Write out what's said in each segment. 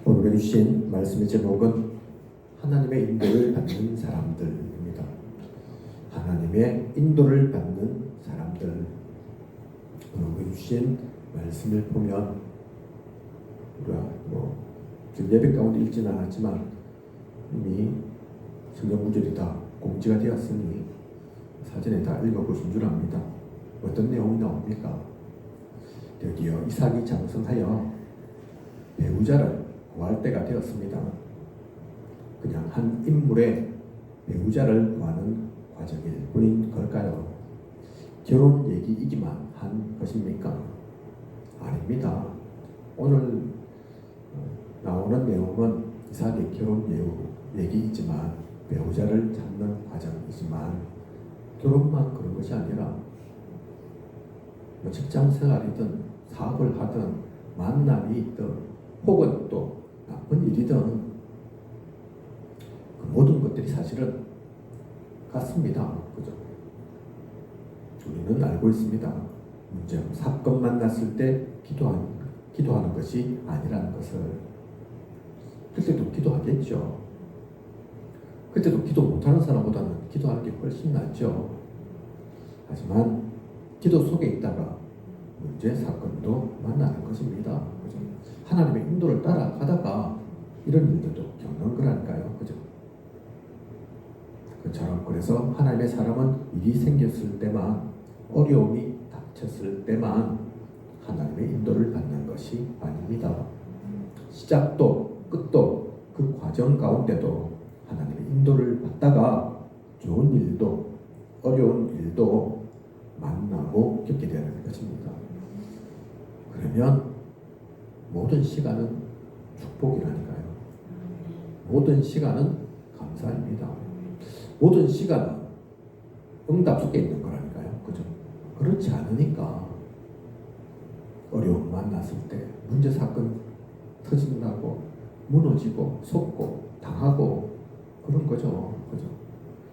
오늘 주신 말씀의 제목은 하나님의 인도를 받는 사람들입니다. 하나님의 인도를 받는 사람들. 오늘 주신 말씀을 보면 우리가 지금 예배 가운데 읽지는 않았지만 이미 성경 구절이 다 공지가 되었으니 사전에 다 읽어보신 줄 압니다. 어떤 내용이 나옵니까? 드디어 이삭이 장성하여 배우자를 구할 때가 되었습니다. 그냥 한 인물의 배우자를 구하는 과정일 뿐인 걸까요? 결혼 얘기이기만 한 것입니까? 아닙니다. 오늘 나오는 내용은 이삭의 결혼 얘기이지만 배우자를 찾는 과정이지만 결혼만 그런 것이 아니라 직장 생활이든 사업을 하든 만남이 있든 혹은 또 나쁜 일이든 그 모든 것들이 사실은 같습니다. 그죠? 우리는 알고 있습니다. 문제는 사건만 났을 때 기도하는 것이 아니라는 것을. 그때도 기도하겠죠. 그때도 기도 못하는 사람보다는 기도하는 게 훨씬 낫죠. 하지만 기도 속에 있다가 문제 사건도 만나는 것입니다. 그죠? 하나님의 인도를 따라가다가 이런 일들도 겪는 거라니까요. 그죠? 그처럼 그래서 하나님의 사람은 일이 생겼을 때만, 어려움이 닥쳤을 때만 하나님의 인도를 받는 것이 아닙니다. 시작도 끝도 그 과정 가운데도 하나님의 인도를 받다가 좋은 일도 어려운 일도 만나고 겪게 되는 것입니다. 그러면 모든 시간은 축복이라니까요. 모든 시간은 감사입니다. 모든 시간은 응답 속에 있는 거라니까요. 그죠? 그렇지 않으니까 어려움 만났을 때 문제 사건 터진다고 무너지고 속고 당하고 그런 거죠. 그죠?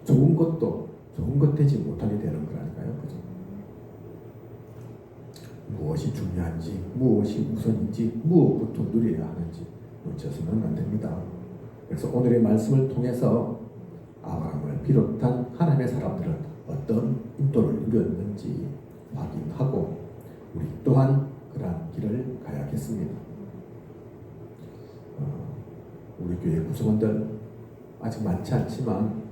좋은 것도 좋은 것 되지 못하게 되는 거라니까요. 그죠? 무엇이 중요한지, 무엇이 우선인지, 무엇부터 누려야 하는지 놓쳐서는 안 됩니다. 그래서 오늘의 말씀을 통해서 아브라함을 비롯한 하나님의 사람들은 어떤 인도를 누렸는지 확인하고 우리 또한 그러한 길을 가야겠습니다. 우리 교회 구성원들 아직 많지 않지만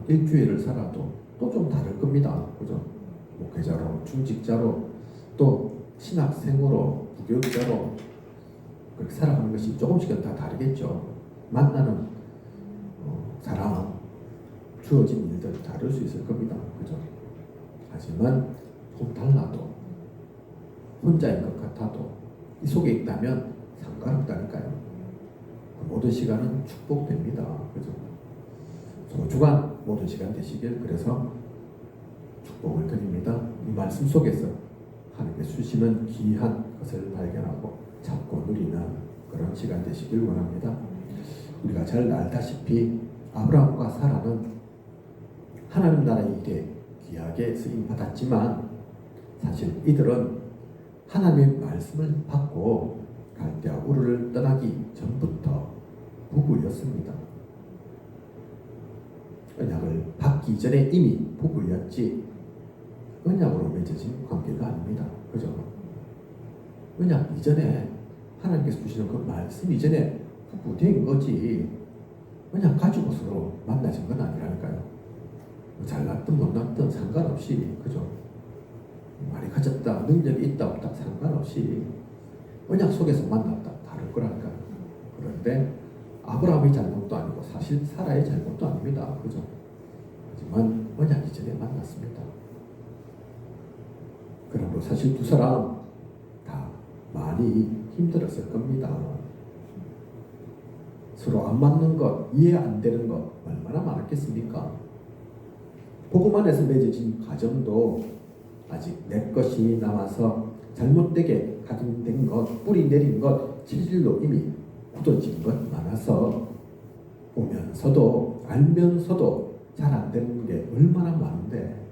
일주일을 살아도 또 좀 다를 겁니다. 그죠? 목회자로, 중직자로, 또 신학생으로, 부교육자로 그렇게 살아가는 것이 조금씩은 다 다르겠죠. 만나는 사람, 주어진 일들 다를 수 있을 겁니다. 그죠? 하지만 좀 달라도, 혼자인 것 같아도 이 속에 있다면 상관없다니까요. 모든 시간은 축복됩니다. 그죠? 소중한 모든 시간 되시길 그래서 축복을 드립니다. 이 말씀 속에서 하나님께 주시는 귀한 것을 발견하고 잡고 누리는 그런 시간 되시길 원합니다. 우리가 잘 알다시피 아브라함과 사라는 하나님 나라의 일에 귀하게 쓰임 받았지만 사실 이들은 하나님의 말씀을 받고 갈대아 우르를 떠나기 전부터 부부였습니다. 언약을 받기 전에 이미 부부였지 언약으로 맺어진 관계가 아닙니다. 그죠? 언약 이전에 하나님께서 주시는 그 말씀 이전에 부부된 거지 언약 가지고서 만나진 건 아니라니까요. 잘났든 못났든 상관없이, 그죠? 말이 가졌다, 능력이 있다 없다 상관없이 언약 속에서 만났다 다를 거라니까요. 그런데 아브라함의 잘못도 아니고 사실 사라의 잘못도 아닙니다. 그죠? 하지만 언약 이전에 만났습니다. 그러므로 사실 두 사람 다 많이 힘들었을 겁니다. 서로 안 맞는 것, 이해 안 되는 것 얼마나 많았겠습니까? 복음 안에서 맺어진 가정도 아직 내 것이 남아서 잘못되게 각인된 것, 뿌리 내린 것, 체질로 이미 굳어진 것 많아서 보면서도 알면서도 잘 안 되는 게 얼마나 많은데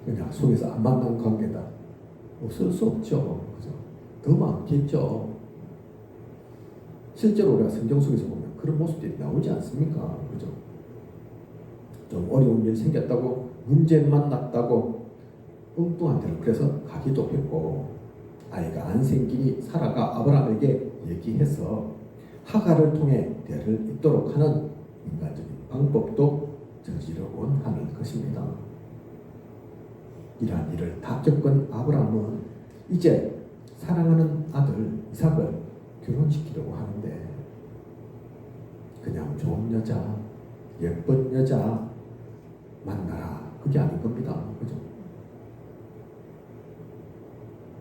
그냥 속에서 안 만난 관계다. 없을 수 없죠. 그죠? 더 많겠죠. 실제로 우리가 성경 속에서 보면 그런 모습들이 나오지 않습니까? 그죠? 좀 어려운 일 생겼다고, 문제 만났다고, 엉뚱한 데를 그래서 가기도 했고, 아이가 안 생기니 사라가 아브라함에게 얘기해서 하가를 통해 대를 잇도록 하는 인간적인 방법도 저지르곤 하는 것입니다. 이러한 일을 다 겪은 아브라함은 이제 사랑하는 아들 이삭을 결혼시키려고 하는데, 그냥 좋은 여자, 예쁜 여자 만나라, 그게 아닌 겁니다. 그죠?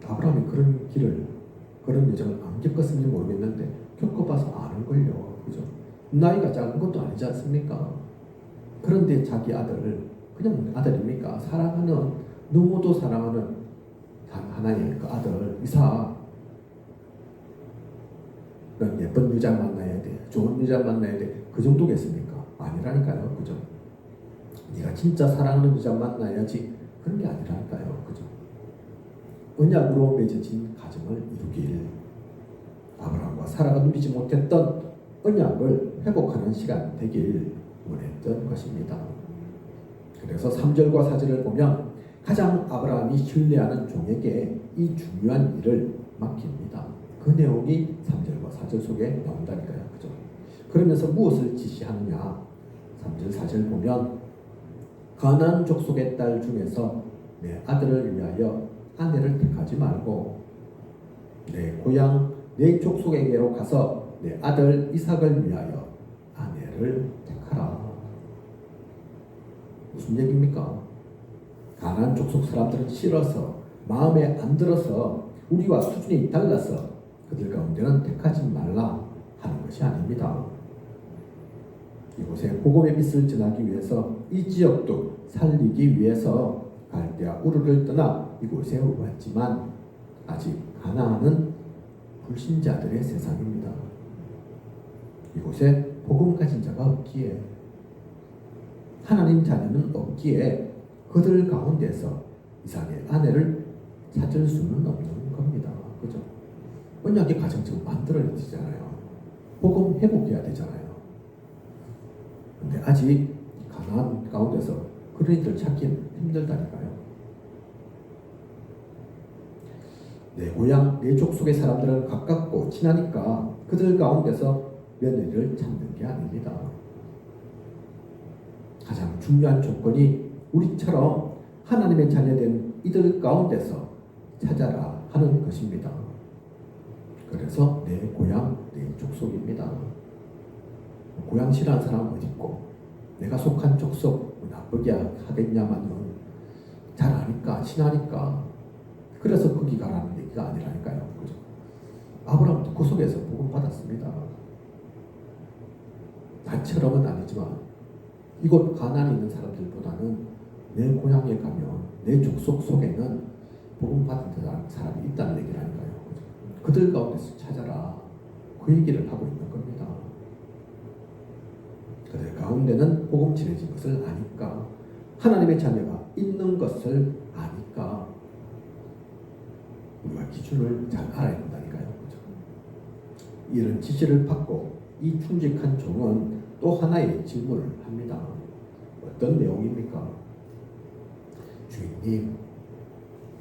아브라함이 그런 길을, 그런 여정을 안 겪었는지 모르겠는데 겪어봐서 아는걸요. 그죠? 나이가 작은 것도 아니지 않습니까? 그런데 자기 아들을, 그냥 아들입니까? 사랑하는, 너무도 사랑하는 단 하나의 그 아들 이삭, 예쁜 여자 만나야 돼, 좋은 여자 만나야 돼, 그 정도겠습니까? 아니라니까요. 그죠? 네가 진짜 사랑하는 여자 만나야지, 그런 게 아니라니까요. 그죠? 언약으로 맺어진 가정을 이루길, 아브라함과 사라가 누리지 못했던 언약을 회복하는 시간 되길 원했던 것입니다. 그래서 3절과 4절을 보면 가장 아브라함이 신뢰하는 종에게 이 중요한 일을 맡깁니다. 그 내용이 3절과 4절 속에 나온다니까요. 그죠? 그러면서 무엇을 지시하느냐? 3절, 4절 보면 가나안 족속의 딸 중에서 내 아들을 위하여 아내를 택하지 말고 내 고향 내 족속에게로 가서 내 아들 이삭을 위하여 아내를 택하라. 무슨 얘기입니까? 가나안 족속 사람들은 싫어서, 마음에 안 들어서, 우리와 수준이 달라서 그들 가운데는 택하지 말라 하는 것이 아닙니다. 이곳에 복음의 빛을 전하기 위해서, 이 지역도 살리기 위해서 갈대아 우르를 떠나 이곳에 왔지만 아직 가나안은 불신자들의 세상입니다. 이곳에 복음 가진 자가 없기에, 하나님 자녀는 없기에 그들 가운데서 이삭의 아내를 찾을 수는 없는 겁니다. 그죠? 언약의 가정 지금 만들어야 되잖아요. 복음 회복해야 되잖아요. 근데 아직 가나안 가운데서 그런 이들 찾기는 힘들다니까요. 내 고향, 내 족속의 사람들은 가깝고 친하니까 그들 가운데서 며느리를 찾는 게 아닙니다. 가장 중요한 조건이 우리처럼 하나님의 자녀된 이들 가운데서 찾아라 하는 것입니다. 그래서 내 고향, 내 족속입니다. 고향 싫어하는 사람은 어디 있고, 내가 속한 족속 나쁘게 하겠냐마는 잘 아니까, 친하니까. 그래서 거기 가라는 얘기가 아니라니까요. 그죠? 아브라함도 그 속에서 복음 받았습니다. 나처럼은 아니지만 이곳 가나안에 있는 사람들보다는 내 고향에 가면 내 족속 속에는 복음 받은 사람이 있다는 얘기라니까요. 그죠? 그들 가운데서 찾아라, 그 얘기를 하고 있는 겁니다. 그들 가운데는 복음 전해진 것을 아니까, 하나님의 자녀가 있는 것을 아니까 우리가 기준을 잘 알아야 된다니까요. 그죠? 이런 지시를 받고 이 충직한 종은 또 하나의 질문을 합니다. 어떤 내용입니까? 주인님,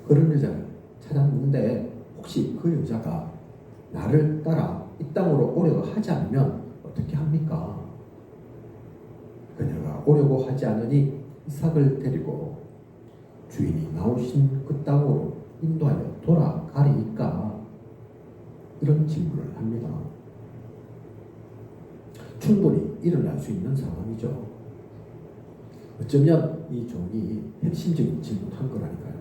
그런 여자를 찾았는데 혹시 그 여자가 나를 따라 이 땅으로 오려고 하지 않으면 어떻게 합니까? 그녀가 오려고 하지 않으니 이삭을 데리고 주인이 나오신 그 땅으로 인도하여 돌아가리까? 이런 질문을 합니다. 충분히 일어날 수 있는 상황이죠. 어쩌면 이 종이 핵심적인 질문한 거라니까요.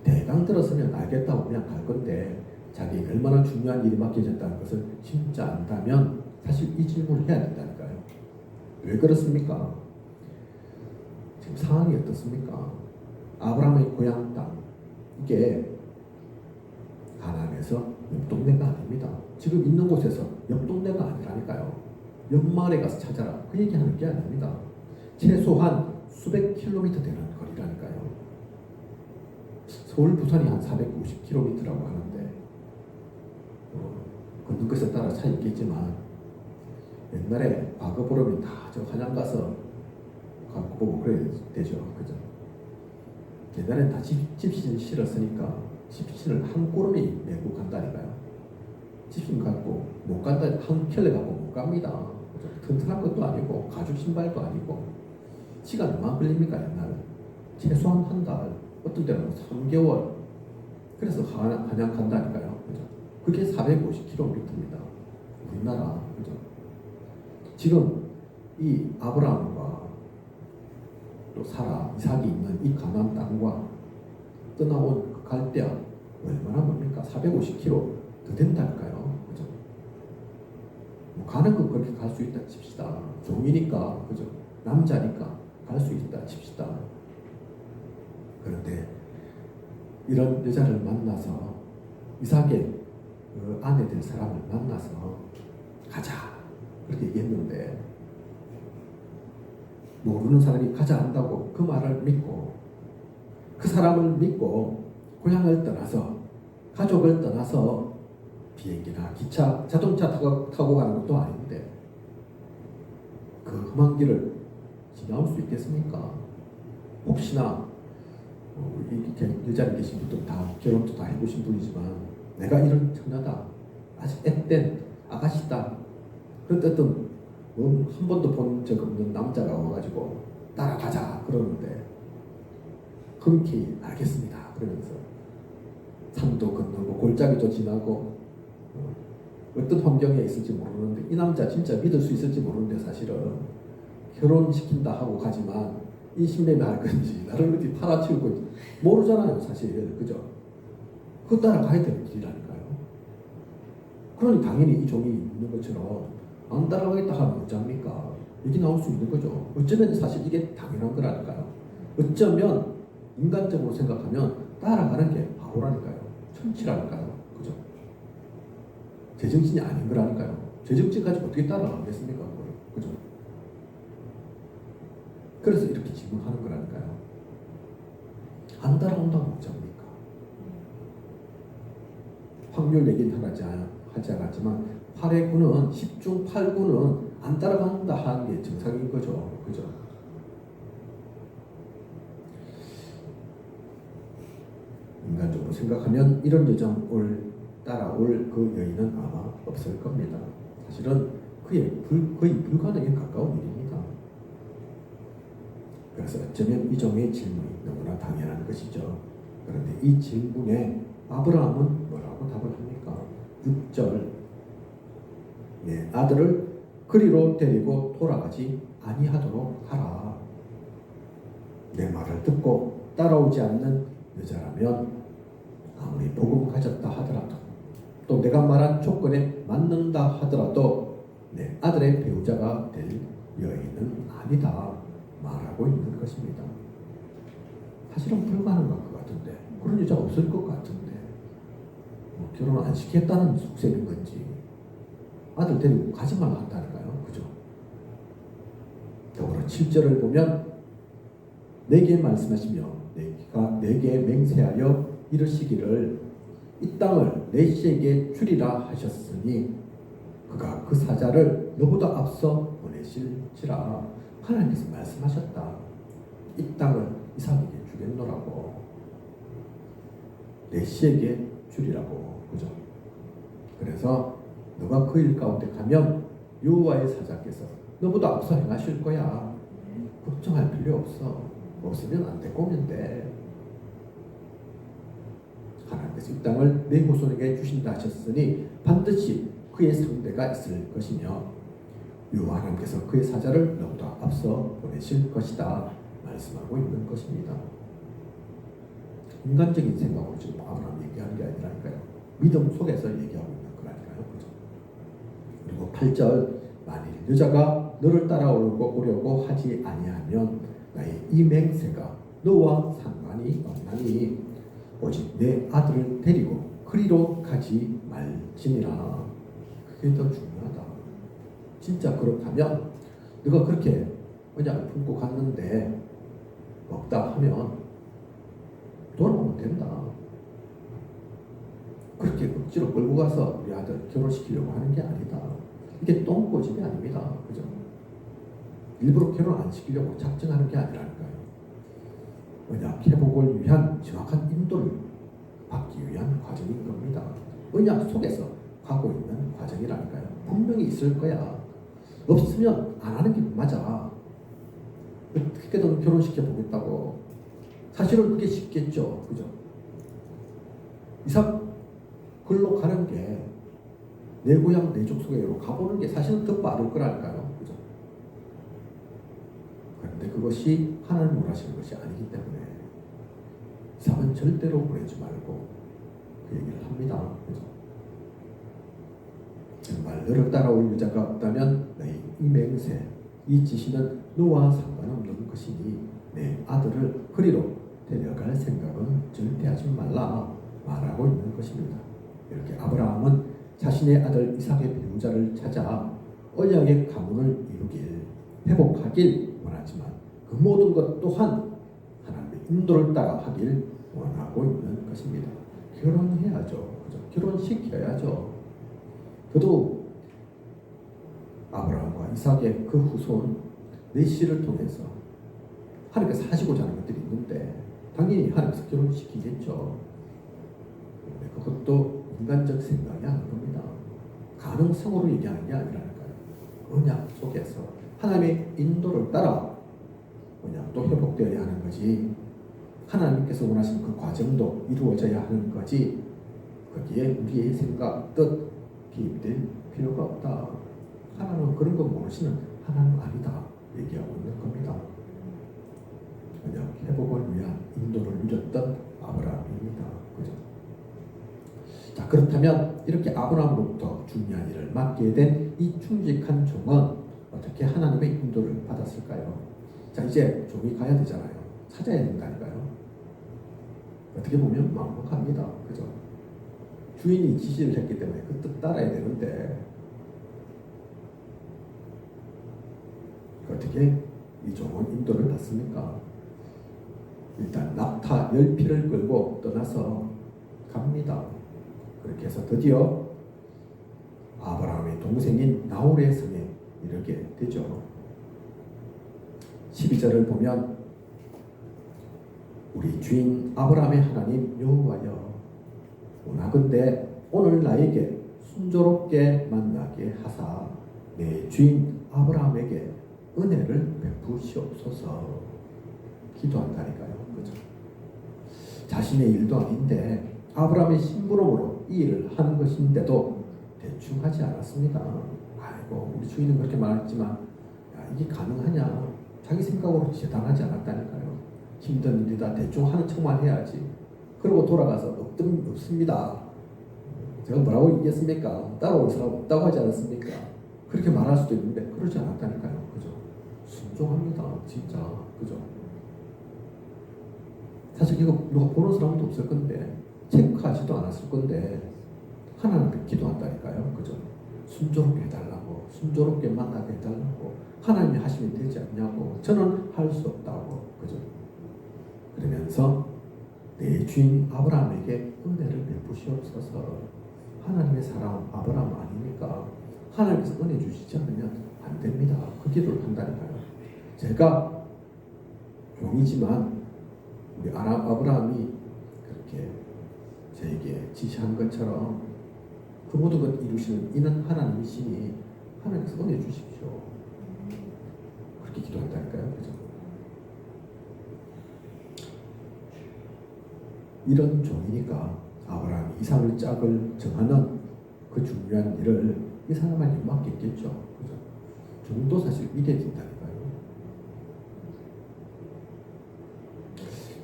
대강 들었으면 알겠다고 그냥 갈 건데, 자기에게 얼마나 중요한 일이 맡겨졌다는 것을 진짜 안다면 사실 이 질문을 해야 된다니까요. 왜 그렇습니까? 지금 상황이 어떻습니까? 아브라함의 고향 땅, 이게 가나안에서 옆 동네가 아닙니다. 지금 있는 곳에서 옆 동네가 아니라니까요. 옆 마을에 가서 찾아라, 그 얘기하는 게 아닙니다. 최소한 수백 킬로미터 되는 거리라니까요. 서울 부산이 한 450km라고 하는데 걷는 것에 따라 차이 있겠지만 옛날에 과거 보름이 다 저 한양 가서 갖고 보고 그래야 되죠. 그죠? 옛날엔 다 집신 실었으니까 집신을 한 꼬름이 메고 간다니까요. 집신 갖고 못 간다, 한 켤레 갖고 못 갑니다. 그죠? 튼튼한 것도 아니고 가죽 신발도 아니고 시간 얼마 걸립니까 옛날? 최소한 한 달, 어떤 때는 3개월. 그래서 한양 간다니까요. 그죠? 그게 450km입니다. 우리나라. 그죠? 지금 이 아브라함과 또 사라, 이삭이 있는 이 가나안 땅과 떠나온 그 갈대아 얼마나 멉니까? 450km 더 된다니까요. 그죠? 뭐 가는 건 그렇게 갈 수 있다 칩시다. 종이니까, 그죠? 남자니까 갈 수 있다 칩시다. 그런데 이런 여자를 만나서 이삭의 그 아내 될 사람을 만나서 가자 그렇게 얘기했는데 모르는 사람이 가자 한다고 그 말을 믿고 그 사람을 믿고 고향을 떠나서 가족을 떠나서 비행기나 기차, 자동차 타고 가는 것도 아닌데 그 험한 길을 지나올 수 있겠습니까? 혹시나 이렇게 일자리 계신 분들 다 결혼도 다 해보신 분이지만 내가 이런 처녀다, 아직 앳된 아가씨다, 그랬던 한 번도 본 적 없는 남자가 와가지고 따라가자 그러는데 흔쾌히 알겠습니다 그러면서 산도 건너고 골짜기도 지나고 어떤 환경에 있을지 모르는데 이 남자 진짜 믿을 수 있을지 모르는데 사실은 결혼시킨다 하고 가지만 이 신매매 할 건지 나를 어디 팔아치우고 모르잖아요 사실. 그죠? 그거 따라가야 되는 길이라니까요. 그러니 당연히 이 종이 있는 것처럼 안 따라가겠다 하면 어쩝니까? 얘기 나올 수 있는 거죠. 어쩌면 사실 이게 당연한 거라니까요. 어쩌면 인간적으로 생각하면 따라가는 게 바보라니까요. 천치라니까요. 그죠? 제정신이 아닌 거라니까요. 제정신까지 어떻게 따라가겠습니까? 그죠? 그래서 이렇게 질문하는 거라니까요. 안 따라온다고 어쩝니까? 확률 얘기는 하지 않았지만 8의 9는 10중 8구는 안 따라간다 하는 게 정상인 거죠. 그죠? 인간적으로 생각하면 이런 여정을 따라올 그 여인은 아마 없을 겁니다. 사실은 거의 불가능에 가까운 일입니다. 그래서 어쩌면 이 종의 질문이 너무나 당연한 것이죠. 그런데 이 질문에 아브라함은 뭐라고 답을 합니까? 6절 내 아들을 그리로 데리고 돌아가지 아니하도록 하라. 내 말을 듣고 따라오지 않는 여자라면 아무리 복음 가졌다 하더라도 또 내가 말한 조건에 맞는다 하더라도 내 아들의 배우자가 될 여인은 아니다 말하고 있는 것입니다. 사실은 불가능한 것 같은데 그런 여자 없을 것 같은데 결혼 안 시켰다는 속셈인 건지 아들 데리고 가지 말라 한다니까요. 그죠? 더불어 7절을 보면 내게 말씀하시며 내가 내게 맹세하여 이르시기를 이 땅을 내 씨에게 주리라 하셨으니 그가 그 사자를 너보다 앞서 보내실지라. 하나님께서 말씀하셨다. 이 땅을 이삭에게 주겠노라고. 내 씨에게 주리라고. 그죠? 그래서 너가 그 일 가운데 가면 여호와의 사자께서 너보다 앞서 행하실 거야. 걱정할 필요 없어. 없으면 안 되고 오면 돼. 하나님께서 이 땅을 내 후손에게 주신다 하셨으니 반드시 그의 상대가 있을 것이며 여호와 하나님께서 그의 사자를 너보다 앞서 보내실 것이다 말씀하고 있는 것입니다. 인간적인 생각으로 지금 아브라함이 얘기하는 게 아니라니까요. 믿음 속에서 얘기하고 있는 거라니까요. 그죠? 그리고 8절 만일 여자가 너를 따라오려고 하지 아니하면 나의 이 맹세가 너와 상관이 없나니 오직 내 아들을 데리고 그리로 가지 말지니라. 그게 더 중요하다. 진짜 그렇다면 너가 그렇게 언약을 품고 갔는데 없다 하면 돌아오면 된다. 그렇게 억지로 끌고 가서 우리 아들 결혼시키려고 하는 게 아니다. 이게 똥꼬집이 아닙니다. 그죠? 일부러 결혼 안 시키려고 작정하는 게 아니라니까요. 언약 회복을 위한 정확한 인도를 받기 위한 과정인 겁니다. 언약 속에서 가고 있는 과정이라니까요. 분명히 있을 거야. 없으면 안 하는 게 맞아. 어떻게든 결혼시켜 보겠다고. 사실은 그게 쉽겠죠. 그죠? 이삭 글로 가는 게 내 고향 내 족속으로 가보는 게 사실은 더 빠를 거라니까요. 그죠? 그런데 그것이 하나님 원하시는 것이 아니기 때문에 이삭은 절대로 보내지 말고 그 얘기를 합니다. 그죠? 정말 너를 따라올 여자가 없다면 너희 이 맹세, 이 지시는 너와 상관없는 것이니 내 아들을 그리로 데려갈 생각은 절대 하지 말라 말하고 있는 것입니다. 이렇게 아브라함은 자신의 아들 이삭의 배우자를 찾아 언약의 가문을 이루길 회복하길 원하지만 그 모든 것 또한 하나님의 인도를 따라 하길 원하고 있는 것입니다. 결혼해야죠. 그죠? 결혼시켜야죠. 그도 아브라함과 이삭의 그 후손 넷시를 통해서 하나님께서 하시고자 하는 것들이 있는데 당연히 하나님께서 결혼시키겠죠. 그것도 인간적 생각이 아닌 겁니다. 가능성으로 얘기하는 게 아니라니까요. 언약 속에서 하나님의 인도를 따라 언약도 회복되어야 하는 거지. 하나님께서 원하시는 그 과정도 이루어져야 하는 거지. 거기에 우리의 생각, 뜻 개입될 필요가 없다. 하나님은 그런 거 모르시는 하나님 아니다. 얘기하고 있는 겁니다. 언약 회복을 위한 인도를 누렸던 아브라함입니다. 그죠? 자, 그렇다면 이렇게 아브라함으로부터 중요한 일을 맡게 된 이 충직한 종은 어떻게 하나님의 인도를 받았을까요? 자, 이제 종이 가야 되잖아요. 찾아야 된다니까요. 어떻게 보면 막막합니다. 그죠? 주인이 지시를 했기 때문에 그 뜻 따라야 되는데 어떻게 이 종은 인도를 받습니까? 일단 낙타 10피를 끌고 떠나서 갑니다. 그렇게 해서 드디어 아브라함의 동생인 나홀의 성에 이르게 되죠. 12절을 보면 우리 주인 아브라함의 하나님 여호와여 원하건대 오늘 나에게 순조롭게 만나게 하사 내 주인 아브라함에게 은혜를 베푸시옵소서. 기도한다니까요. 그죠? 자신의 일도 아닌데 아브라함의 심부름으로 이 일을 하는 것인데도 대충 하지 않았습니다. 아이고 우리 주인은 그렇게 말했지만 야, 이게 가능하냐. 자기 생각으로 재단하지 않았다니까요. 힘든 일이다. 대충 하는 척만 해야지. 그러고 돌아가서 없습니다. 제가 뭐라고 얘기했습니까? 따라올 사람 없다고 하지 않았습니까? 그렇게 말할 수도 있는데 그러지 않았다니까요. 그죠? 순종합니다. 진짜. 그죠? 사실 이거 누가 보는 사람도 없을 건데 체크하지도 않았을 건데 하나님께 기도한다니까요. 그죠? 순조롭게 해달라고, 순조롭게 만나게 해달라고, 하나님이 하시면 되지 않냐고, 저는 할 수 없다고. 그죠? 그러면서 내 주인 아브라함에게 은혜를 베푸시옵소서. 하나님의 사람 아브라함 아닙니까? 하나님께서 은혜 주시지 않으면 안 됩니다. 그 기도를 한다니까요. 제가 용이지만 우리 아브라함이 그렇게 저에게 지시한 것처럼 그 모든 것 이루시는 이는 하나님이시니 하나님께서 은혜 주십시오. 그렇게 기도한다니까요. 그죠? 이런 종이니까 아브라함이 이삭을 짝을 정하는 그 중요한 일을 이 사람에게 맡겼겠죠. 그죠? 종도 사실 믿어진다니까요.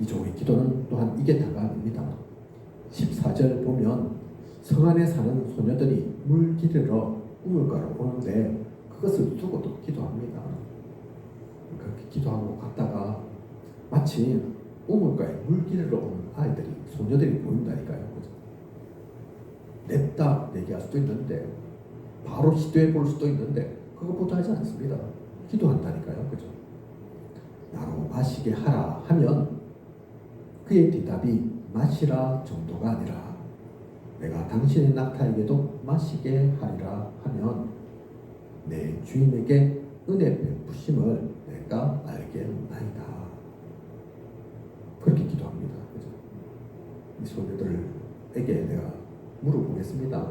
이 종의 기도는 또한 이게 다가 아닙니다. 14절 보면 성 안에 사는 소녀들이 물 기르러 우물가로 오는데 그것을 두고도 기도합니다. 그렇게 기도하고 갔다가 마치 우물가에 물 기르러 오는 아이들이 소녀들이 보인다니까요. 그죠? 냅다 얘기할 수도 있는데 바로 시도해 볼 수도 있는데 그것보다 하지 않습니다. 기도한다니까요. 그죠? 나로 마시게 하라 하면 그의 대답이 마시라 정도가 아니라 내가 당신의 낙타에게도 마시게 하리라 하면 내 주인에게 은혜 베푸심을 내가 알겠나이다. 그렇게 기도합니다. 그죠? 이 소녀들에게 내가 물어보겠습니다.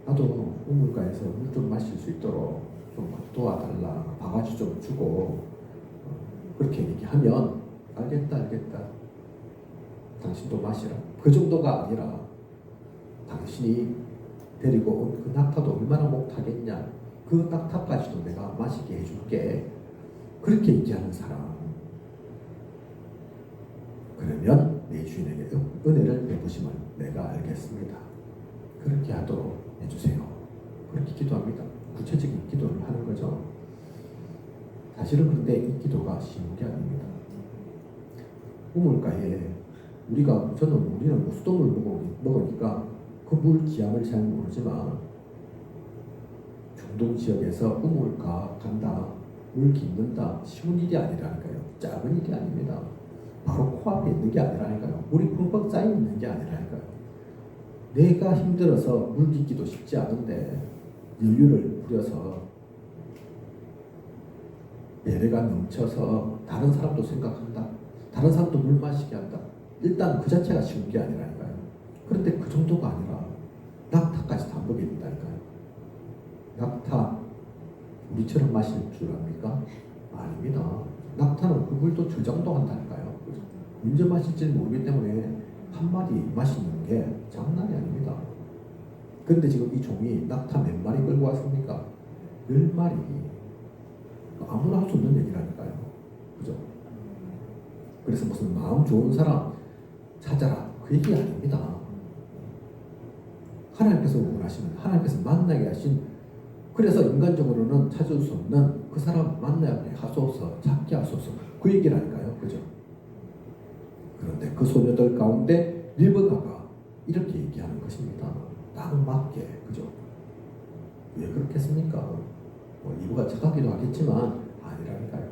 나도 우물가에서 물 좀 마실 수 있도록 좀 도와달라. 바가지 좀 주고 그렇게 얘기하면 알겠다. 당신도 마시라. 그 정도가 아니라 당신이 데리고 온 그 낙타도 얼마나 목타겠냐. 그 낙타까지도 내가 마시게 해줄게. 그렇게 얘기하는 사람. 그러면 내 주인에게 은혜를 베푸심을 내가 알겠습니다. 그렇게 하도록 해주세요. 그렇게 기도합니다. 구체적인 기도를 하는 거죠. 사실은 그런데 이 기도가 쉬운 게 아닙니다. 우물가에 우리는 수돗물 먹으니까 그 물 기압을 잘 모르지만 중동 지역에서 우물가 간다, 물 깃는다 쉬운 일이 아니라니까요. 작은 일이 아닙니다. 바로 코앞에 있는 게 아니라니까요. 물이 펑펑 쌓여 있는 게 아니라니까요. 내가 힘들어서 물 깃기도 쉽지 않은데 여유를 부려서 배려가 넘쳐서 다른 사람도 생각한다. 다른 사람도 물 마시게 한다. 일단 그 자체가 쉬운 게 아니라니까요. 그런데 그 정도가 아니라 낙타까지 다 먹게 된다니까요. 낙타 우리처럼 마실 줄 압니까? 아닙니다. 낙타는 그 물도 저장도 한다니까요. 언제 마실지 모르기 때문에 한 마디 마시는 게 장난이 아닙니다. 그런데 지금 이 종이 낙타 몇 마리 끌고 왔습니까? 10마리. 아무나 할 수 없는 얘기라니까요. 그죠? 그래서 무슨 마음 좋은 사람 찾아라. 그 얘기 아닙니다. 하나님께서 원하시는, 하나님께서 만나게 하신, 그래서 인간적으로는 찾을 수 없는 그 사람 만나게 하소서, 찾게 하소서. 그 얘기라니까요. 그죠? 그런데 그 소녀들 가운데 리브가가 이렇게 얘기하는 것입니다. 딱 맞게. 그죠? 왜 그렇겠습니까? 리브가 착하기도 하겠지만 아니라니까요.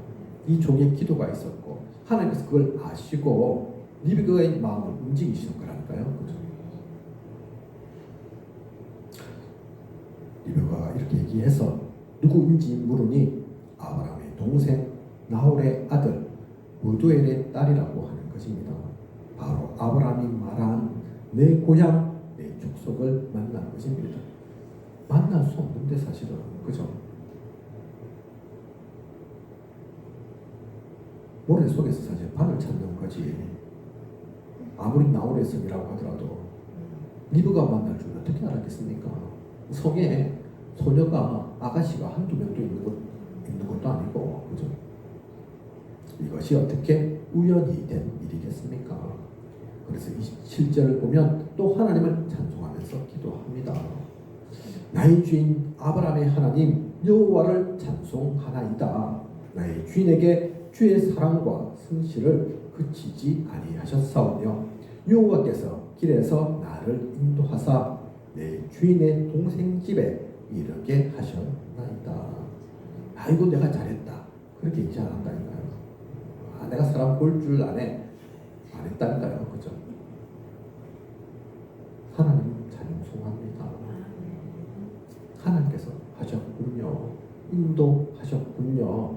이 종의 기도가 있었고 하나님께서 그걸 아시고 리브가의 마음을 움직이시는 거라니까요. 그죠? 리브가가 이렇게 얘기해서 누구인지 물으니 아브라함의 동생 나홀의 아들 무두엘의 딸이라고 하는 것입니다. 바로 아브라함이 말한 내 고향, 내 족속을 만난 것입니다. 만날 수 없는데 사실은. 그죠? 모래 속에서 사실 반을 찾는 거지. 아무리 나홀의 성이라고 하더라도 리브가 만날 줄 어떻게 알았겠습니까? 성에 소녀가 아가씨가 한두 명도 있는 것도 아니고. 그죠? 이것이 어떻게 우연히 된 일이겠습니까? 그래서 27절을 보면 또 하나님을 찬송하면서 기도합니다. 나의 주인 아브라함의 하나님 여호와를 찬송하나이다. 나의 주인에게 주의 사랑과 성실을 그치지 아니하셨사오며 여호와께서 길에서 나를 인도하사 내 주인의 동생 집에 이르게 하셨나이다. 아이고 내가 잘했다. 그렇게 얘기 안 한다니까요. 내가 사람 볼 줄 안 했다니까요. 그죠? 하나님 찬송합니다. 하나님께서 하셨군요. 인도하셨군요.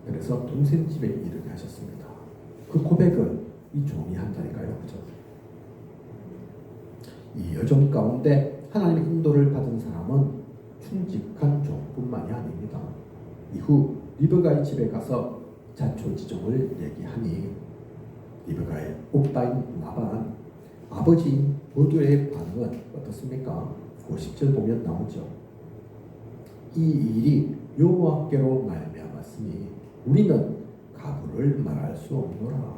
그래서 동생 집에 이르게 하셨습니다. 그 고백을 이 종이 한다니까요. 그죠? 이 여정 가운데 하나님의 인도를 받은 사람은 충직한 종뿐만이 아닙니다. 이후 리브가의 집에 가서 자초지종을 얘기하니 리브가의 오빠인 나반, 아버지인 보두의 반응은 어떻습니까? 50절 보면 나오죠. 이 일이 여호와께로 말미암았으니 우리는 가부를 말할 수 없노라.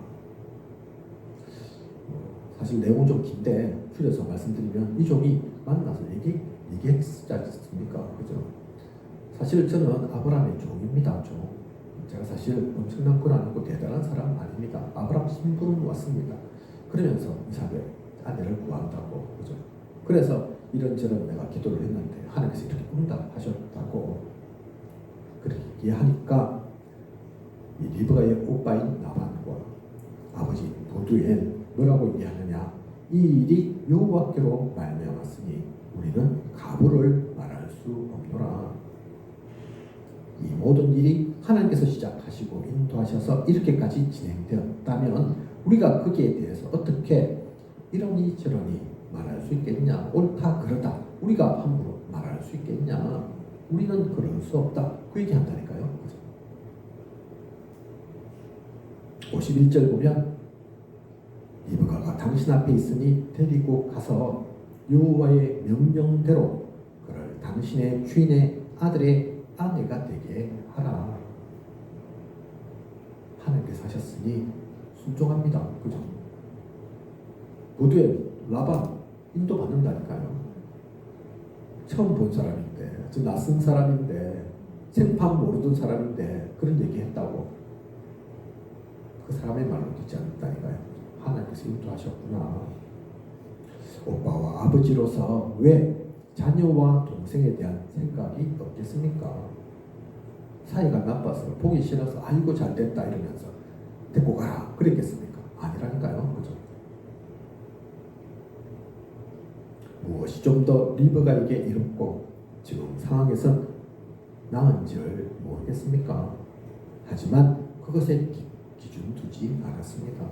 사실 내용은 좀 긴데 줄여서 말씀드리면 이 종이 만나서 얘기했지 않습니까? 그죠? 사실 저는 아브라함의 종입니다. 제가 사실 엄청난 건 아니고 대단한 사람 아닙니다. 아브라함 신부는 왔습니다. 그러면서 이삭의 아내를 구한다고. 그죠? 그래서 이런저런 내가 기도를 했는데 하나님께서 이렇게 응답하셨다고 그렇게 얘기하니까 이 리브가의 오빠인 나반과 아버지 보두엘 뭐라고 얘기하느냐? 이 일이 여호와께로 말미암았으니 우리는 가부를 말할 수 없노라. 이 모든 일이 하나님께서 시작하시고 인도하셔서 이렇게까지 진행되었다면 우리가 거기에 대해서 어떻게 이러니 저러니 말할 수 있겠냐? 옳다 그러다 우리가 함부로 말할 수 있겠냐? 우리는 그럴 수 없다. 그 얘기한다니까요. 51절 보면 리브가가 당신 앞에 있으니 데리고 가서 여호와의 명령대로 그를 당신의 주인의 아들의 아내가 되게 하라. 하나님께서 하셨으니 순종합니다. 그죠? 보두엘 라반 인도받는다니까요. 처음 본 사람인데, 저 낯선 사람인데, 생판 모르던 사람인데 그런 얘기했다고 그 사람의 말로 듣지 않았다니까요. 하나님께서 인도하셨구나. 오빠와 아버지로서 왜 자녀와 동생에 대한 생각이 없겠습니까? 사이가 나빠서 보기 싫어서 아이고 잘됐다 이러면서 데리고 가라 그랬겠습니까? 아니라니까요. 그죠? 무엇이 좀 더 리브가에게 이롭고 지금 상황에서 나은지를 모르겠습니까? 하지만 그것에 기준 두지 않았습니다.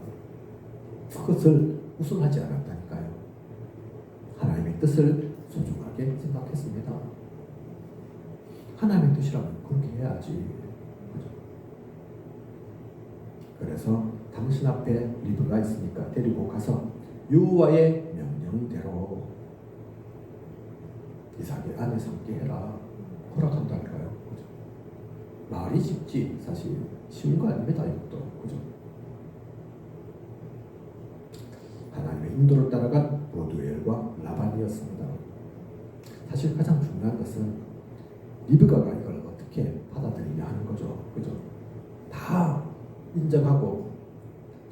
그것을 우선하지 않았다니까요. 하나님의 뜻을 소중하게 생각했습니다. 하나님의 뜻이라면 그렇게 해야지. 그죠? 그래서 당신 앞에 리브가 있으니까 데리고 가서 여호와의 명령대로 이삭의 아내 삼게 해라. 허락한다니까요. 그죠? 말이 쉽지 사실 쉬운 거 아닙니다. 이것도. 그죠? 하나님의 인도를 따라간 보두엘과 라반이었습니다. 사실 가장 중요한 것은 리브가가 이걸 어떻게 받아들이냐 하는 거죠. 그죠? 다 인정하고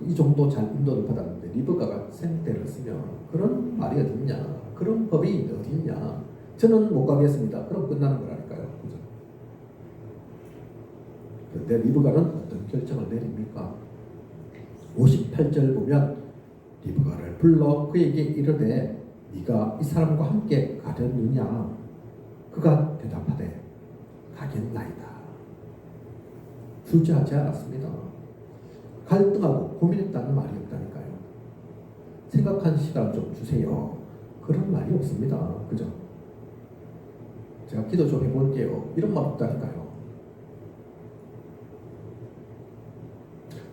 이 정도 잘 인도를 받았는데 리브가가 생떼를 쓰면 그런 말이 어딨냐? 그런 법이 어딨냐? 저는 못 가겠습니다. 그럼 끝나는 거라니까요. 그죠? 그런데 리브가는 어떤 결정을 내립니까? 58절 보면 리브가를 불러 그에게 이르되 네가 이 사람과 함께 가려느냐? 그가 대답하되 가겠나이다. 주저하지 않았습니다. 갈등하고 고민했다는 말이 없다니까요. 생각한 시간 좀 주세요. 그런 말이 없습니다. 그죠? 제가 기도 좀 해볼게요. 이런 말 없다니까요.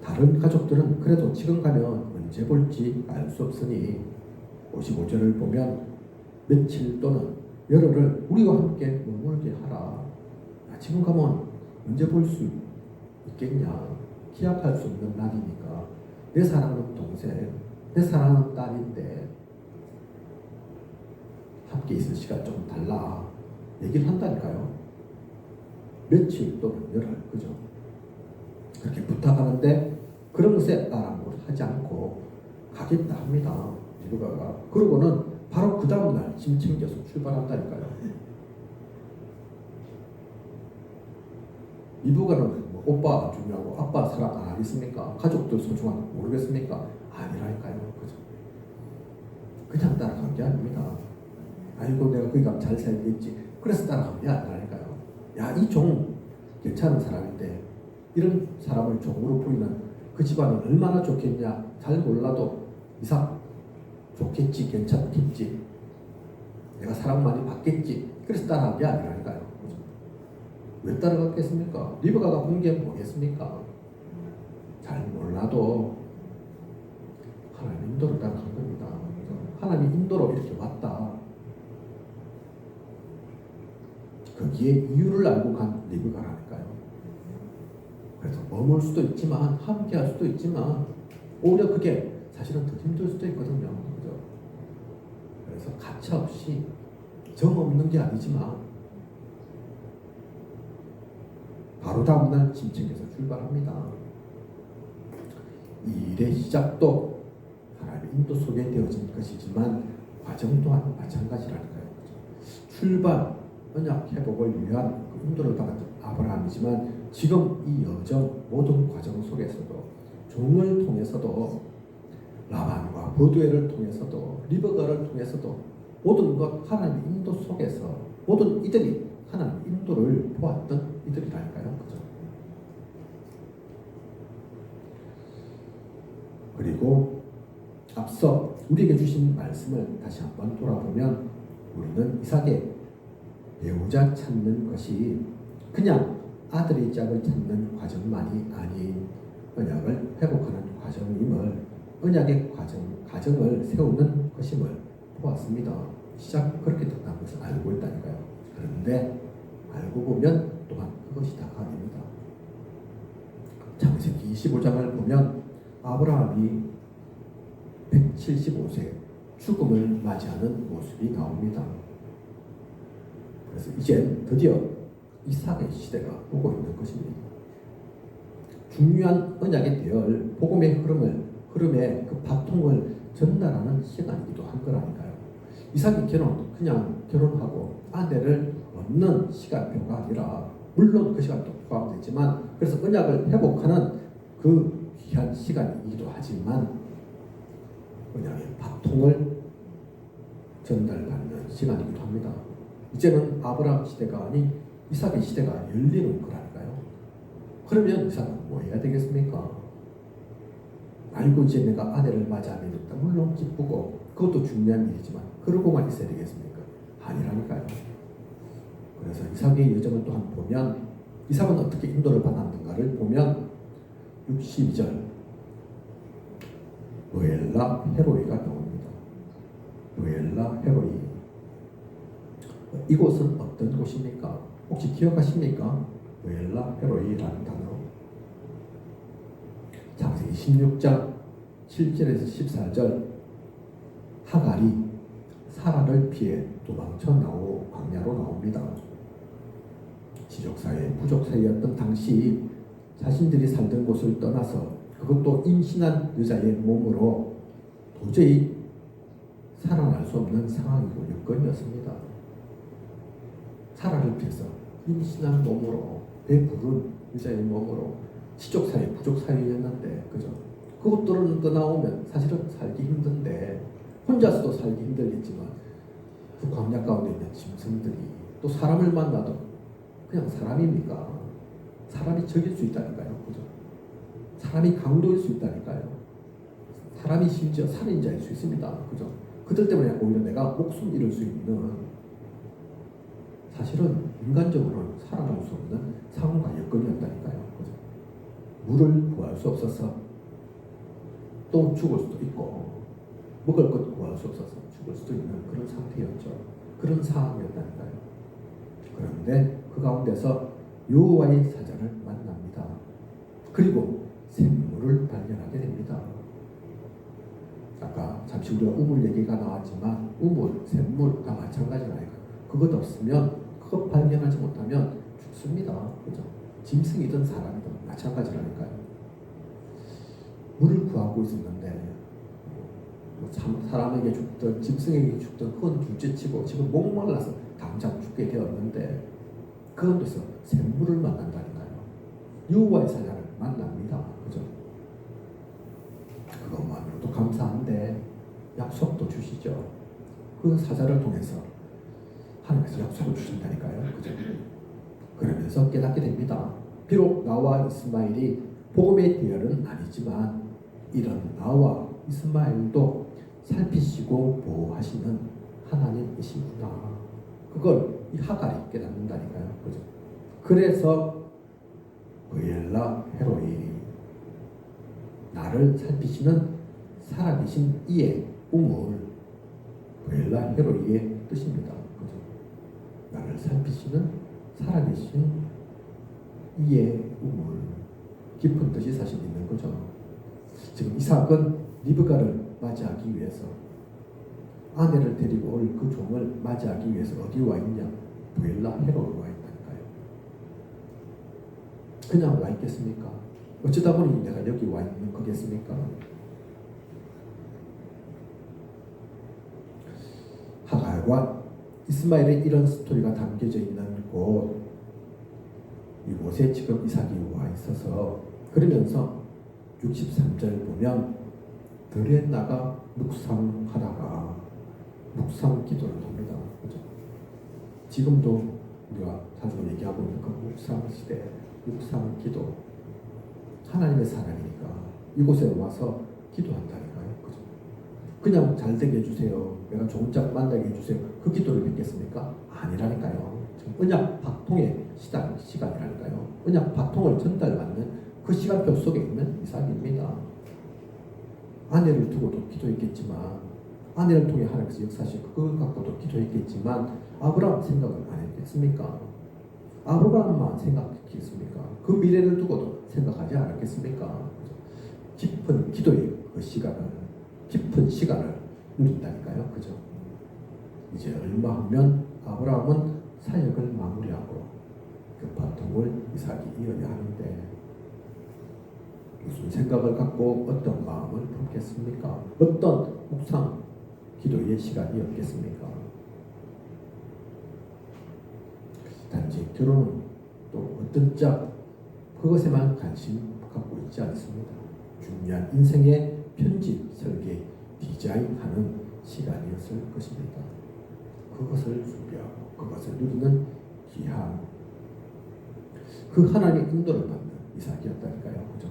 다른 가족들은 그래도 지금 가면 언제 볼지 알 수 없으니 55절을 보면 며칠 또는 열흘을 우리와 함께 머물게 하라. 지금 가면 언제 볼 수 있겠냐. 기약할 수 없는 날이니까. 내 사랑하는 동생, 내 사랑하는 딸인데 함께 있을 시간 좀 달라. 얘기를 한다니까요. 며칠 또는 열흘. 그죠? 그렇게 부탁하는데 그런 것에 아랑곳하지 않고 가겠다 합니다. 리브가가. 그러고는 바로 그 다음날 짐 챙겨서 출발한다니까요. 리브가는 뭐 오빠 중요하고 아빠 사랑 안 하겠습니까? 가족들 소중한 거 모르겠습니까? 아니라니까요. 그죠? 그냥 따라간 게 아닙니다. 아이고 내가 거기 가면 잘 살겠지. 그래서 따라간 게 아니라니까요. 야, 이 종 괜찮은 사람인데 이런 사람을 종으로 부리는 그 집안은 얼마나 좋겠냐. 잘 몰라도 이삭 좋겠지, 괜찮겠지, 내가 사랑 많이 받겠지. 그래서 따라간 게 아니라니까요. 그죠? 왜 따라갔겠습니까? 리브가가 본 게 뭐겠습니까? 잘 몰라도 하나님 인도를 따라간 겁니다. 하나님 인도로 이렇게 왔다. 거기에 이유를 알고 간 리브가라니까요. 그래서 머물 수도 있지만 함께 할 수도 있지만 오히려 그게 사실은 더 힘들 수도 있거든요. 그죠? 그래서 가차없이 정 없는 게 아니지만 바로 다음날 짐 챙겨서 출발합니다. 이 일의 시작도 하나님의 인도 속에 되어진 것이지만 과정 또한 마찬가지라니까요. 출발, 언약 회복을 위한 그 인도를 받았던 아브라함이지만 지금 이 여정 모든 과정 속에서도 종을 통해서도 라반과 버두엘을 통해서도 리브가를 통해서도 모든 것 하나님의 인도 속에서 모든 이들이 하나님의 인도를 보았던 이들이랄까요? 그죠? 그리고 앞서 우리에게 주신 말씀을 다시 한번 돌아보면 우리는 이삭의 배우자 찾는 것이 그냥 아들의 짝을 찾는 과정만이 아닌 언약을 회복하는 과정임을 언약의 가정을 세우는 것임을 보았습니다. 시작 그렇게 됐다는 것을 알고 있다니까요. 그런데 알고 보면 또한 그것이 다가 아닙니다. 창세기 25장을 보면 아브라함이 175세 죽음을 맞이하는 모습이 나옵니다. 그래서 이제 드디어 이삭의 시대가 오고 있는 것입니다. 중요한 언약의 대열, 복음의 흐름의 그 바통을 전달하는 시간이기도 한 거라니까요. 이삭의 결혼도 그냥 결혼하고 아내를 얻는 시간표가 아니라 물론 그 시간도 포함되지만 그래서 언약을 회복하는 그 귀한 시간이기도 하지만 언약의 바통을 전달받는 시간이기도 합니다. 이제는 아브라함 시대가 아닌 이삭의 시대가 열리는 거라니까요. 그러면 이삭은 뭐 해야 되겠습니까? 알고 이제 내가 아내를 맞이하게 됐다. 물론 기쁘고 그것도 중요한 일이지만 그러고만 있어야 되겠습니까? 아니라니까요. 그래서 이삭의 여정을 또한 보면 이삭은 어떻게 인도를 받았는가를 보면 62절 노엘라 헤로이가 나옵니다. 노엘라 헤로이 이곳은 어떤 곳입니까? 혹시 기억하십니까? 노엘라 헤로이라는 단어. 창세기 16장 7절에서 14절 하갈이 사라를 피해 도망쳐 광야로 나옵니다. 지족사회, 부족사회였던 당시 자신들이 살던 곳을 떠나서 그것도 임신한 여자의 몸으로 도저히 살아날 수 없는 상황이고 여건이었습니다. 사라를 피해서 임신한 몸으로 배부른 여자의 몸으로 지족사회, 부족사회였는데 그죠? 그것들은 떠나오면 사실은 살기 힘든데 혼자서도 살기 힘들겠지만 그 광야 가운데 있는 짐승들이 또 사람을 만나도 그냥 사람입니까? 사람이 적일 수 있다니까요. 그죠? 사람이 강도일 수 있다니까요. 사람이 심지어 살인자일 수 있습니다. 그죠? 그들 때문에 오히려 내가 목숨 잃을 수 있는 사실은 인간적으로는 살아날 수 없는 상황과 여건이었다니까요. 그죠? 물을 구할 수 없어서 또 죽을 수도 있고 먹을 것 구할 수 없어서 죽을 수도 있는 그런 상태였죠. 그런 상황이었다니까요. 그런데 그 가운데서 여호와의 사자를 만납니다. 그리고 샘물을 발견하게 됩니다. 아까 잠시 우리가 우물 얘기가 나왔지만 우물, 샘물 다 마찬가지라니까요. 그것 없으면 그것 발견하지 못하면 죽습니다. 그죠? 짐승이든 사람이든 마찬가지라니까요. 물을 구하고 있었는데 사람에게 죽든 짐승에게 죽든 그건 둘째치고 지금 목말라서 당장 죽게 되었는데 그 가운데서 샘물을 만난다니까요. 여호와의 사자를 만납니다. 그죠? 그것만으로도 감사한데 약속도 주시죠. 그 사자를 통해서 하나님께서 약속을 주신다니까요. 그죠? 그러면서 깨닫게 됩니다. 비록 나와 이스마엘이 복음의 대열은 아니지만 이런 나와 이스마엘도 살피시고 보호하시는 하나님이시구나. 그걸 이 하갈이 깨닫는다니까요. 그죠? 그래서 브엘라 헤로이 나를 살피시는 살아계신 이의 우물 브엘라 헤로이의 뜻입니다. 그죠? 나를 살피시는 살아계신 이의 우물 깊은 뜻이 사실 있는 거죠. 지금 이삭은 리브가를 맞이하기 위해서 아내를 데리고 올 그 종을 맞이하기 위해서 어디 와 있냐? 브엘라 헤로에 와 있다니까요. 그냥 와 있겠습니까? 어쩌다 보니 내가 여기 와 있는 거겠습니까? 하갈과 이스마엘의 이런 스토리가 담겨져 있는 이곳에 지금 이삭이 와 있어서 그러면서 63절 보면 들에 나가 묵상하다가 묵상 기도를 합니다. 그죠? 지금도 우리가 자주 얘기하고 있는 그 묵상 시대, 묵상 기도. 하나님의 사랑이니까 이곳에 와서 기도한다니까요. 그죠? 그냥 잘 되게 해주세요. 내가 좋은 짝 만나게 해주세요. 그 기도를 믿겠습니까? 아니라니까요. 언약 박통의 시간이라니까요. 언약 박통을 전달받는 그 시간표 속에 있는 이삭입니다. 아내를 두고도 기도했겠지만, 아내를 통해 하나님께서 역사하시고 그걸 갖고도 기도했겠지만 아브라함 생각을 안 했겠습니까? 아브라함만 생각했겠습니까? 그 미래를 두고도 생각하지 않았겠습니까? 깊은 기도의 그 시간을, 깊은 시간을 누린다니까요. 그죠? 이제 얼마 후면 아브라함은 사역을 마무리하고 그 바통을 이삭이 이어야 하는데 무슨 생각을 갖고 어떤 마음을 품겠습니까? 어떤 묵상 기도의 시간이었겠습니까? 단지 결혼은 또 어떤 짝 그것에만 관심 갖고 있지 않습니다. 중요한 인생의 편집, 설계, 디자인하는 시간이었을 것입니다. 그것을 준비하고 그것을 누리는 귀한 그 하나님의 인도를 받는 이삭이었다니까요. 그죠?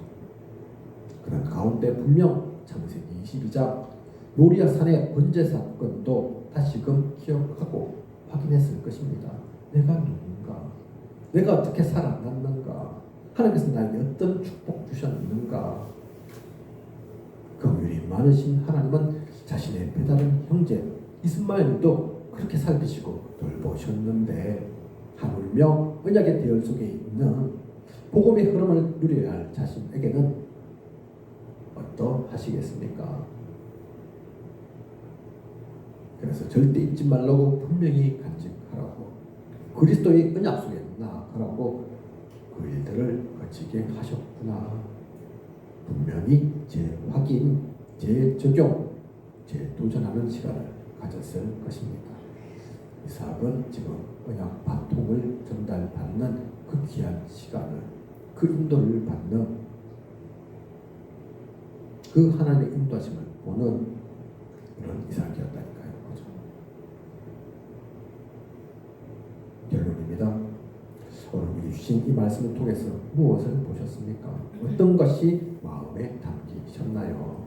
그런 가운데 분명 창세기 22장 모리아 산의 번제 사건도 다시금 기억하고 확인했을 것입니다. 내가 누군가? 내가 어떻게 살아났는가? 하나님께서 나에게 어떤 축복 주셨는가? 긍휼이 많으신 하나님은 자신의 배다른 형제 이스마엘도 그렇게 살피시고 돌보셨는데 하물며 언약의 대열 속에 있는 복음의 흐름을 누려야 할 자신에게는 어떠하시겠습니까? 그래서 절대 잊지 말라고 분명히 간직하라고 그리스도의 언약 속에 나아가라고 그 일들을 거치게 하셨구나. 분명히 재확인, 재적용, 재도전하는 시간을 가졌을 것입니다. 이삭은 지금 언약 바통을 전달받는 그 귀한 시간을, 그 인도를 받는 그 하나님의 인도하심을 보는 이런 이삭이었다니까요. 그죠? 결론입니다. 오늘 우리 주신 이 말씀을 통해서 무엇을 보셨습니까? 어떤 것이 마음에 담기셨나요?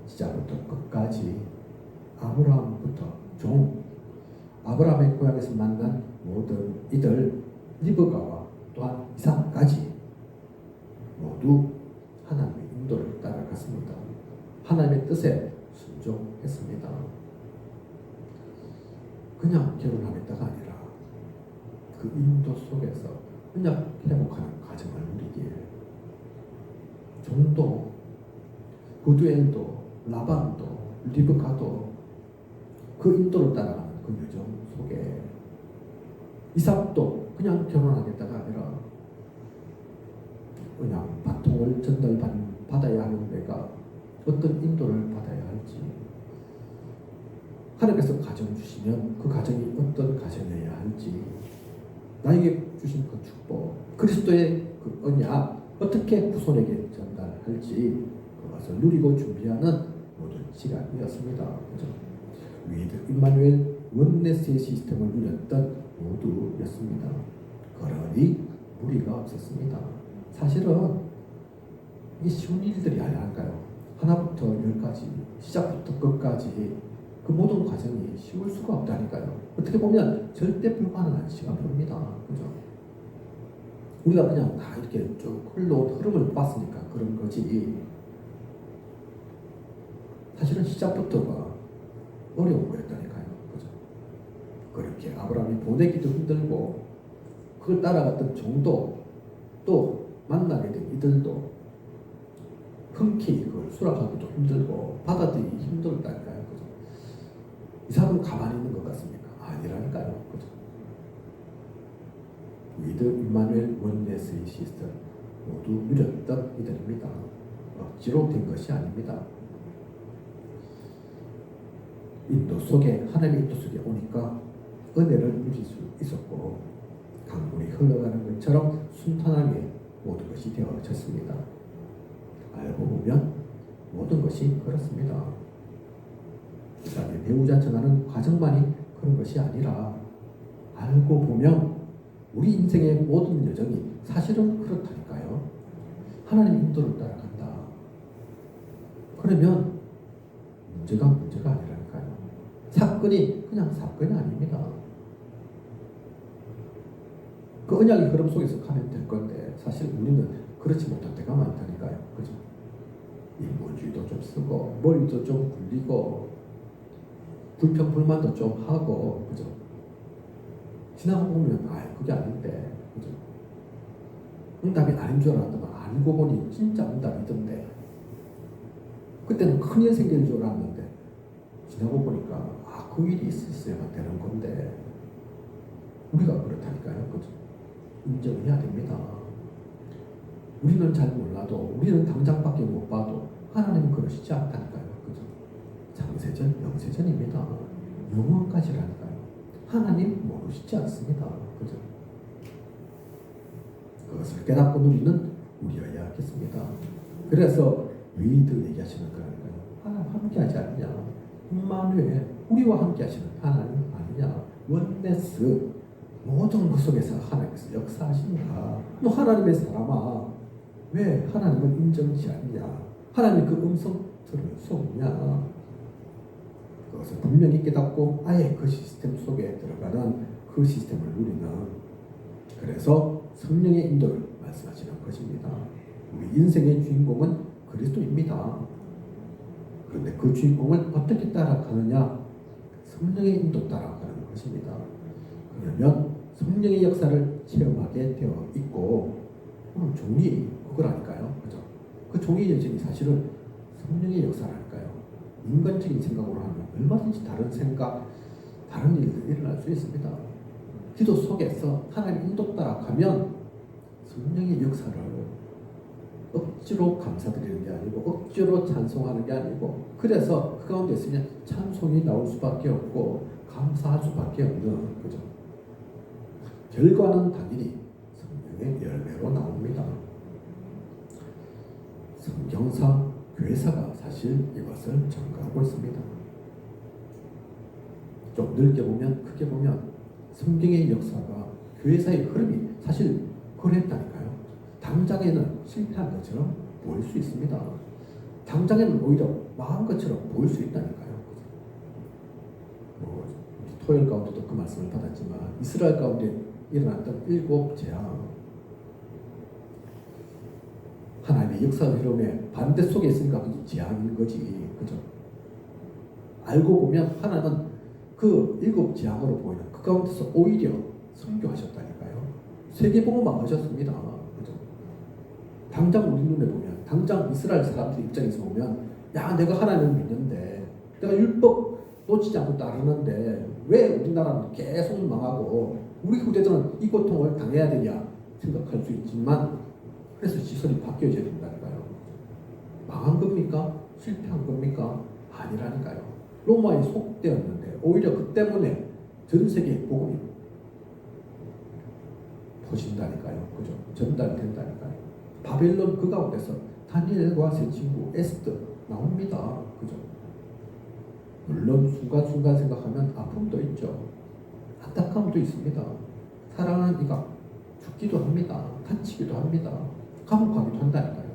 시작부터 끝까지 아브라함부터 아브라함의 고향에서 만난 모든 이들 리브가와 또한 이삭까지 모두 하나님의 인도를 따라갔습니다. 하나님의 뜻에 순종했습니다. 그냥 결혼하겠다가 아니라 그 인도 속에서 그냥 회복하는 과정을 누리기에 종도, 구두엘도, 라반도, 리브가도 그 인도를 따라가는 그 여정 속에 이삭도 그냥 결혼하겠다가 아니라 그냥 바통을 받아야 하는 내가 어떤 인도를 받아야 할지 하나님께서 가정 주시면 그 가정이 어떤 가정이어야 할지 나에게 주신 그 축복 그리스도의 그 언약 어떻게 후손에게 전달할지 그것을 누리고 준비하는 모든 시간이었습니다. 그죠? 위드 임마누엘 원네스의 시스템을 누렸던 모두였습니다. 그러니 무리가 없었습니다. 사실은 이게 쉬운 일들이 아닐까요? 하나부터 열까지 시작부터 끝까지 그 모든 과정이 쉬울 수가 없다니까요. 어떻게 보면 절대 불가능한 시간표입니다. 그죠? 우리가 그냥 다 이렇게 쭉 흘러온 흐름을 봤으니까 그런 거지. 사실은 시작부터가 어려운 거였다니까요. 그죠? 그렇게 아브라함이 보내기도 힘들고 그걸 따라갔던 종도 또 만나게 된 이들도 흔쾌히 그걸 수락하기도 힘들고 받아들이기 힘들다니까요. 그죠? 이삭은 가만히 있는 것 같습니까? 아니라니까요. 그죠? 위드 임마누엘 원네스의 시스템 모두 누렸던 이들입니다. 억지로 된 것이 아닙니다. 인도 속에 하나님의 인도 속에 오니까 은혜를 누릴 수 있었고 강물이 흘러가는 것처럼 순탄하게 모든 것이 되어졌습니다. 알고 보면 모든 것이 그렇습니다. 배우자 정하는 과정만이 그런 것이 아니라 알고 보면 우리 인생의 모든 여정이 사실은 그렇다니까요. 하나님 인도를 따라간다. 그러면 문제가 아니라니까요. 사건이 그냥 사건이 아닙니다. 그 언약의 흐름 속에서 가면 될 건데 사실 우리는 그렇지 못할 때가 많다니까요. 그죠? 인본주의도 좀 쓰고 머리도 좀 굴리고 불평불만도 좀 하고 그죠? 지나고 보면 그게 아닌데 그죠? 응답이 아닌 줄 알았더만 알고 보니 진짜 응답이던데 그때는 큰일 생길 줄 알았는데 지나고 보니까 그 일이 있어야만 되는 건데 우리가 그렇다니까요. 그죠? 인정해야 됩니다. 우리는 잘 몰라도 우리는 당장밖에 못 봐도 하나님은 그러시지 않다니까요. 그죠? 장세전, 영세전입니다. 영원까지라니까요. 하나님 모르시지 않습니다. 그죠? 그것을 깨닫고 누리는 우리여야 하겠습니다. 그래서 위드 얘기하시는 거라니까요. 하나님 함께하지 않느냐. 임마누엘 우리와 함께하시는 하나님 아니냐. 원네스 모든 것 속에서 하나님께서 역사하십니다. 너 하나님의 사람아 왜 하나님을 인정치 않냐. 하나님 그 음성 들을 수 없냐. 그것을 분명히 깨닫고 아예 그 시스템 속에 들어가는 그 시스템을 누리는 그래서 성령의 인도를 말씀하시는 것입니다. 우리 인생의 주인공은 그리스도입니다. 그런데 그 주인공을 어떻게 따라가느냐? 성령의 인도 따라가는 것입니다. 그러면 성령의 역사를 체험하게 되어 있고 종이 그거라니까요. 그죠? 그 종이 여정이 사실은 성령의 역사라니까요. 인간적인 생각으로 하면 얼마든지 다른 생각, 다른 일들이 일어날 수 있습니다. 기도 속에서 하나님 인도 따라가면 성령의 역사를 억지로 감사드리는 게 아니고 억지로 찬송하는 게 아니고 그래서 그 가운데 있으면 찬송이 나올 수밖에 없고 감사할 수밖에 없는 그죠? 결과는 당연히 성령의 열매로 나옵니다. 성경사, 교회사가 사실 이것을 전가하고 있습니다. 좀 넓게 보면 크게 보면 성경의 역사가 교회사의 흐름이 사실 그랬다니까요. 당장에는 실패한 것처럼 보일 수 있습니다. 당장에는 오히려 망한 것처럼 보일 수 있다니까요. 토요일 가운데도 그 말씀을 받았지만 이스라엘 가운데 일어났던 7 재앙 하나님의 역사 흐름의 반대 속에 있으니까 그게 재앙인 거지. 그죠? 알고 보면 하나님은 그 7 재앙으로 보이는 그 가운데서 오히려 선교하셨다니까요. 세계복음만 하셨습니다. 그죠? 당장 우리 눈에 보면 당장 이스라엘 사람들 입장에서 보면 야 내가 하나님을 믿는데 내가 율법 놓치지 않고 따르는데 왜 우리나라는 계속 망하고 우리 후대들은 이 고통을 당해야 되냐 생각할 수 있지만 그래서 시선이 바뀌어져야 된다니까요. 망한 겁니까? 실패한 겁니까? 아니라니까요. 로마에 속되었는데 오히려 그 때문에 전 세계에 복음이 퍼진다니까요. 그죠? 전달된다니까요. 바벨론 그 가운데서 다니엘과 세 친구 에스더 나옵니다. 그죠? 물론 순간순간 생각하면 아픔도 있죠. 안타까움도 있습니다. 사랑하는 이가 죽기도 합니다. 다치기도 합니다. 감옥 가기도 한다니까요.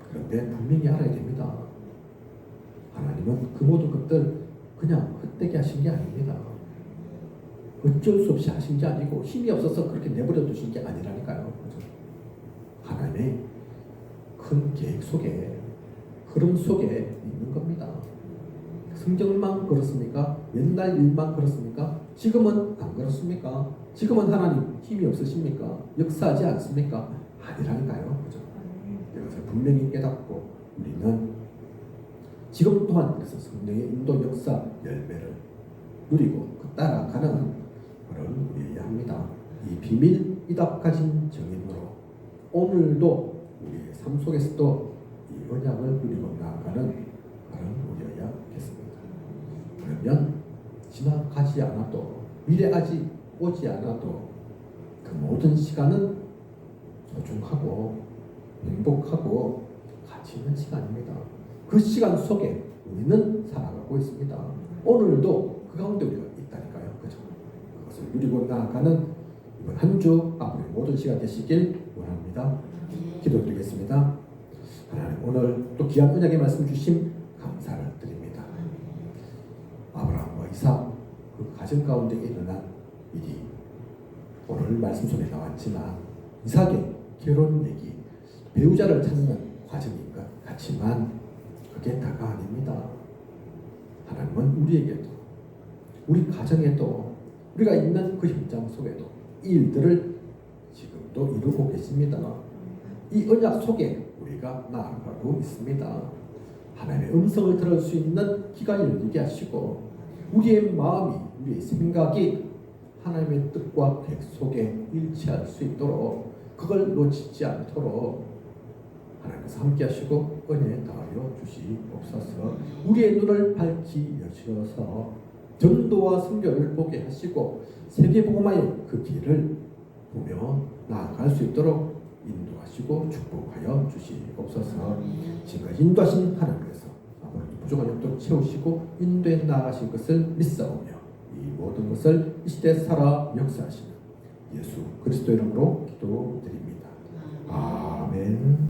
그런데 분명히 알아야 됩니다. 하나님은 그 모든 것들 그냥 헛되게 하신 게 아닙니다. 어쩔 수 없이 하신 게 아니고 힘이 없어서 그렇게 내버려 두신 게 아니라니까요. 그렇죠? 하나님의 큰 계획 속에 흐름 속에 있는 겁니다. 성경만 그렇습니까? 옛날 일만 그렇습니까? 지금은 안 그렇습니까? 지금은 하나님 힘이 없으십니까? 역사하지 않습니까? 아니라니까요. 그죠? 이것을 분명히 깨닫고 우리는 지금 또한 그래서 성령의 인도 역사 열매를 누리고 그 따라가는 그런 우리여야 합니다. 이 비밀 이답 가진 정인으로 오늘도 우리의 삶 속에서도 이 언약을 누리고 나아가는 그런 우리여야 겠습니다. 그러면 지나가지 않아도 미래까지 오지 않아도 그 모든 시간은 소중하고 행복하고 가치 있는 시간입니다. 그 시간 속에 우리는 살아가고 있습니다. 오늘도 그 가운데 우리가 있다니까요. 그죠? 그것을 누리고 나아가는 이번 한 주 앞으로의 모든 시간 되시길 원합니다. 기도드리겠습니다. 하나님, 오늘 또 귀한 언약의 말씀 주심 감사를 드립니다. 아브라함과 이삭 그 가정 가운데 일어난 일이 오늘 말씀 속에 나왔지만 이삭의 결혼 얘기, 배우자를 찾는 과정인 것 같지만 그게 다가 아닙니다. 하나님은 우리에게도, 우리 가정에도, 우리가 있는 그 현장 속에도 이 일들을 지금도 이루고 계십니다. 이 언약 속에 우리가 나아가고 있습니다. 하나님의 음성을 들을 수 있는 귀가 열리게 하시고 우리의 마음이, 우리의 생각이 하나님의 뜻과 계획 속에 일치할 수 있도록, 그걸 놓치지 않도록 하나님께서 함께 하시고 은혜 더하여 주시옵소서. 우리의 눈을 밝히 여셔서 전도와 선교를 보게 하시고 세계복음화의 그 길을 보며 나아갈 수 있도록 인도하시고 축복하여 주시옵소서. 지금까지 인도하신 하나님께서 아버지 부족한 영도 채우시고 인도에 나아가실 것을 믿사오며 이 모든 것을 이 시대에 살아 역사하시는 예수 그리스도 이름으로 기도드립니다. 아멘.